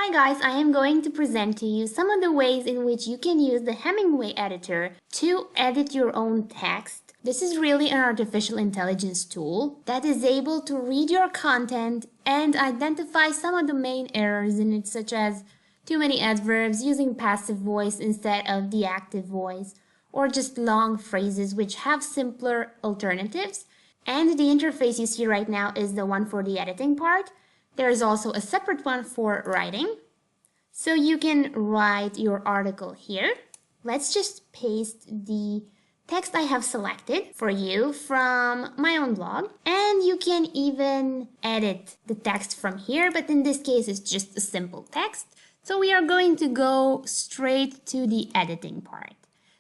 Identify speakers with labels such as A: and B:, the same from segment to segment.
A: Hi guys, I am going to present to you some of the ways in which you can use the Hemingway editor to edit your own text. This is really an artificial intelligence tool that is able to read your content and identify some of the main errors in it, such as too many adverbs, using passive voice instead of the active voice, or just long phrases which have simpler alternatives. And the interface you see right now is the one for the editing part. There is also a separate one for writing. So you can write your article here. Let's just paste the text I have selected for you from my own blog. And you can even edit the text from here, but in this case it's just a simple text. So we are going to go straight to the editing part.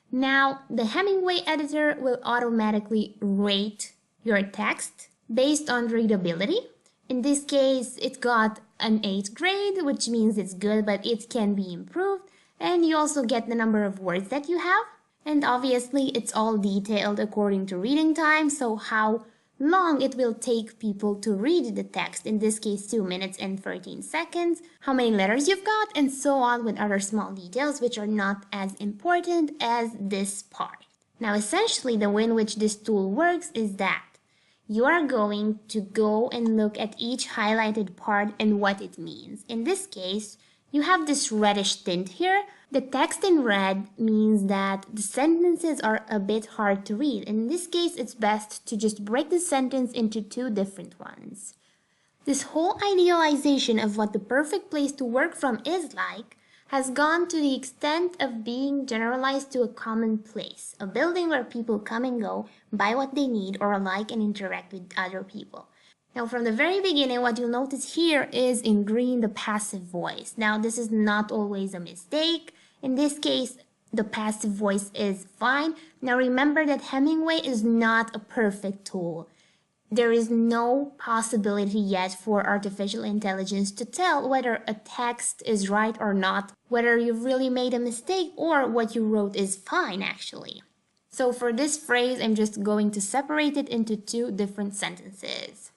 A: Now, the Hemingway editor will automatically rate your text based on readability. In this case, it got an 8th grade, which means it's good, but it can be improved. And you also get the number of words that you have. And obviously, it's all detailed according to reading time, so how long it will take people to read the text, in this case 2 minutes and 13 seconds, how many letters you've got, and so on with other small details which are not as important as this part. Now essentially the way in which this tool works is that you are going to go and look at each highlighted part and what it means. In this case, you have this reddish tint here. The text in red means that the sentences are a bit hard to read. In this case, it's best to just break the sentence into 2 different ones. This whole idealization of what the perfect place to work from is like has gone to the extent of being generalized to a common place, a building where people come and go, buy what they need or like, and interact with other people. Now from the very beginning, what you'll notice here is in green the passive voice. Now this is not always a mistake. In this case, the passive voice is fine. Now remember that Hemingway is not a perfect tool. There is no possibility yet for artificial intelligence to tell whether a text is right or not, whether you've really made a mistake or what you wrote is fine actually. So for this phrase, I'm just going to separate it into 2 different sentences.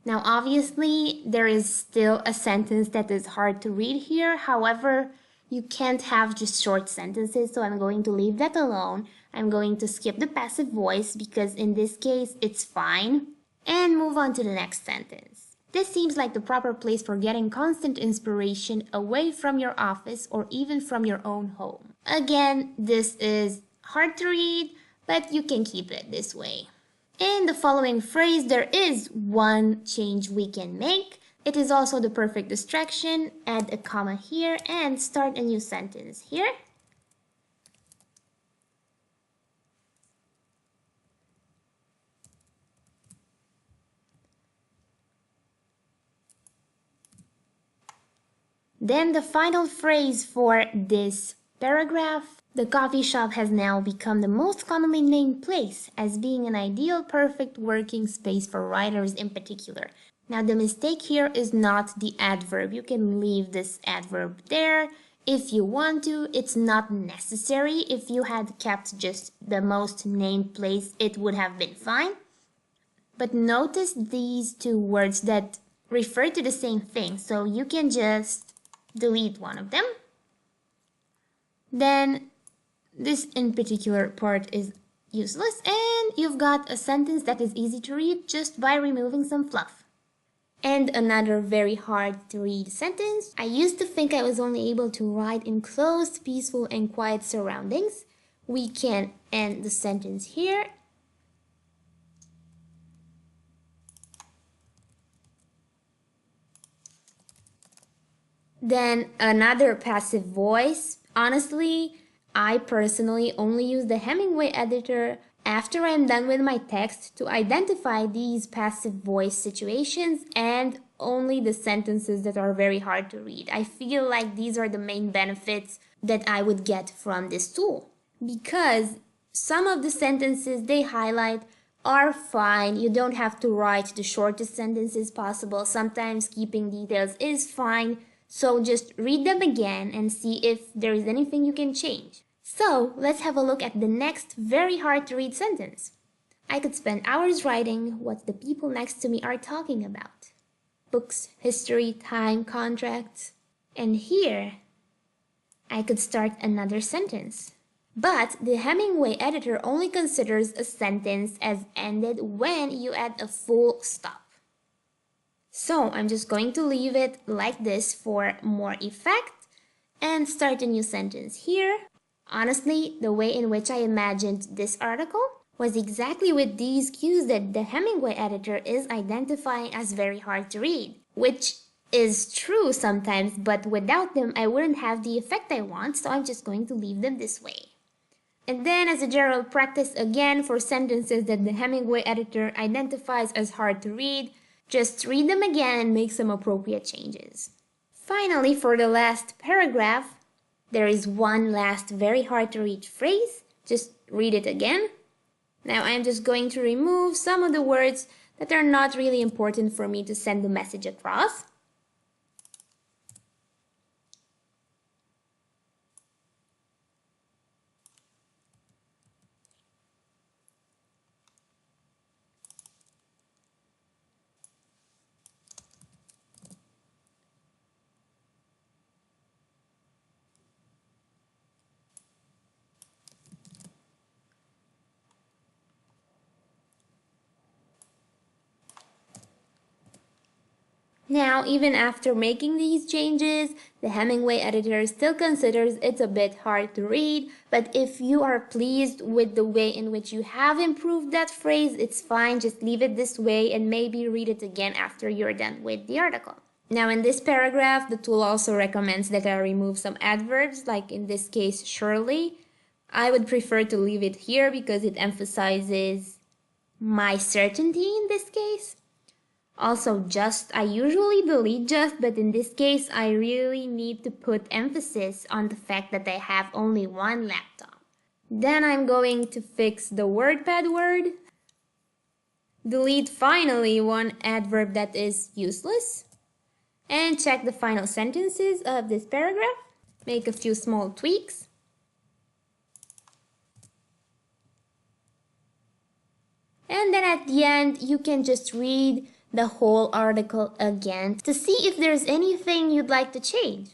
A: Now obviously there is still a sentence that is hard to read here. However, you can't have just short sentences, so I'm going to leave that alone. I'm going to skip the passive voice because in this case it's fine, and move on to the next sentence. This seems like the proper place for getting constant inspiration away from your office or even from your own home. Again, this is hard to read, but you can keep it this way. In the following phrase, there is one change we can make. It is also the perfect distraction. Add a comma here and start a new sentence here. Then the final phrase for this paragraph. The coffee shop has now become the most commonly named place as being an ideal, perfect working space for writers in particular. Now the mistake here is not the adverb. You can leave this adverb there if you want to. It's not necessary. If you had kept just the most named place, it would have been fine. But notice these 2 words that refer to the same thing, so you can just delete one of them. Then this in particular part is useless, and you've got a sentence that is easy to read just by removing some fluff. And another very hard to read sentence. I used to think I was only able to write in closed, peaceful, and quiet surroundings. We can end the sentence here. Then another passive voice. Honestly, I personally only use the Hemingway editor after I'm done with my text to identify these passive voice situations and only the sentences that are very hard to read. I feel like these are the main benefits that I would get from this tool, because some of the sentences they highlight are fine. You don't have to write the shortest sentences possible. Sometimes keeping details is fine. So just read them again and see if there is anything you can change. So let's have a look at the next very hard to read sentence. I could spend hours writing what the people next to me are talking about. Books, history, time, contracts. And here, I could start another sentence. But the Hemingway editor only considers a sentence as ended when you add a full stop. So I'm just going to leave it like this for more effect and start a new sentence here. Honestly, the way in which I imagined this article was exactly with these cues that the Hemingway editor is identifying as very hard to read, which is true sometimes, but without them I wouldn't have the effect I want, so I'm just going to leave them this way. And then as a general practice again for sentences that the Hemingway editor identifies as hard to read, just read them again and make some appropriate changes. Finally, for the last paragraph, there is one last very hard to read phrase. Just read it again. Now I'm just going to remove some of the words that are not really important for me to send the message across. Now, even after making these changes, the Hemingway editor still considers it a bit hard to read, but if you are pleased with the way in which you have improved that phrase, it's fine, just leave it this way and maybe read it again after you're done with the article. Now in this paragraph, the tool also recommends that I remove some adverbs, like in this case, surely. I would prefer to leave it here because it emphasizes my certainty in this case. Also, just, I usually delete just, but in this case, I really need to put emphasis on the fact that I have only one laptop. Then I'm going to fix the WordPad word. Delete finally one adverb that is useless. And check the final sentences of this paragraph. Make a few small tweaks. And then at the end, you can just read the whole article again to see if there's anything you'd like to change.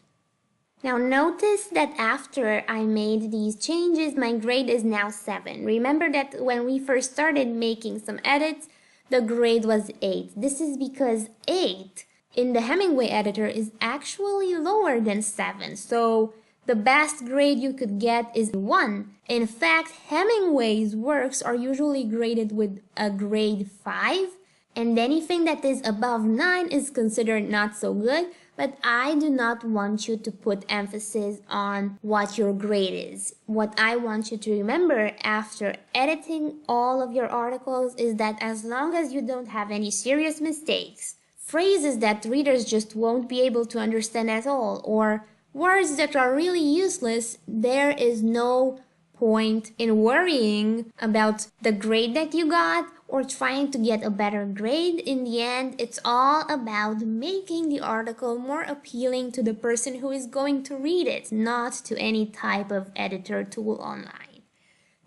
A: Now notice that after I made these changes, my grade is now 7. Remember that when we first started making some edits, the grade was 8. This is because 8 in the Hemingway editor is actually lower than 7. So the best grade you could get is 1. In fact, Hemingway's works are usually graded with a grade 5. And anything that is above 9 is considered not so good, but I do not want you to put emphasis on what your grade is. What I want you to remember after editing all of your articles is that as long as you don't have any serious mistakes, phrases that readers just won't be able to understand at all, or words that are really useless, there is no point in worrying about the grade that you got or trying to get a better grade. In the end, it's all about making the article more appealing to the person who is going to read it, not to any type of editor tool online.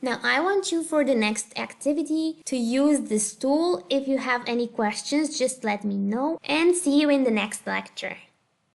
A: Now, I want you for the next activity to use this tool. If you have any questions, just let me know, and see you in the next lecture.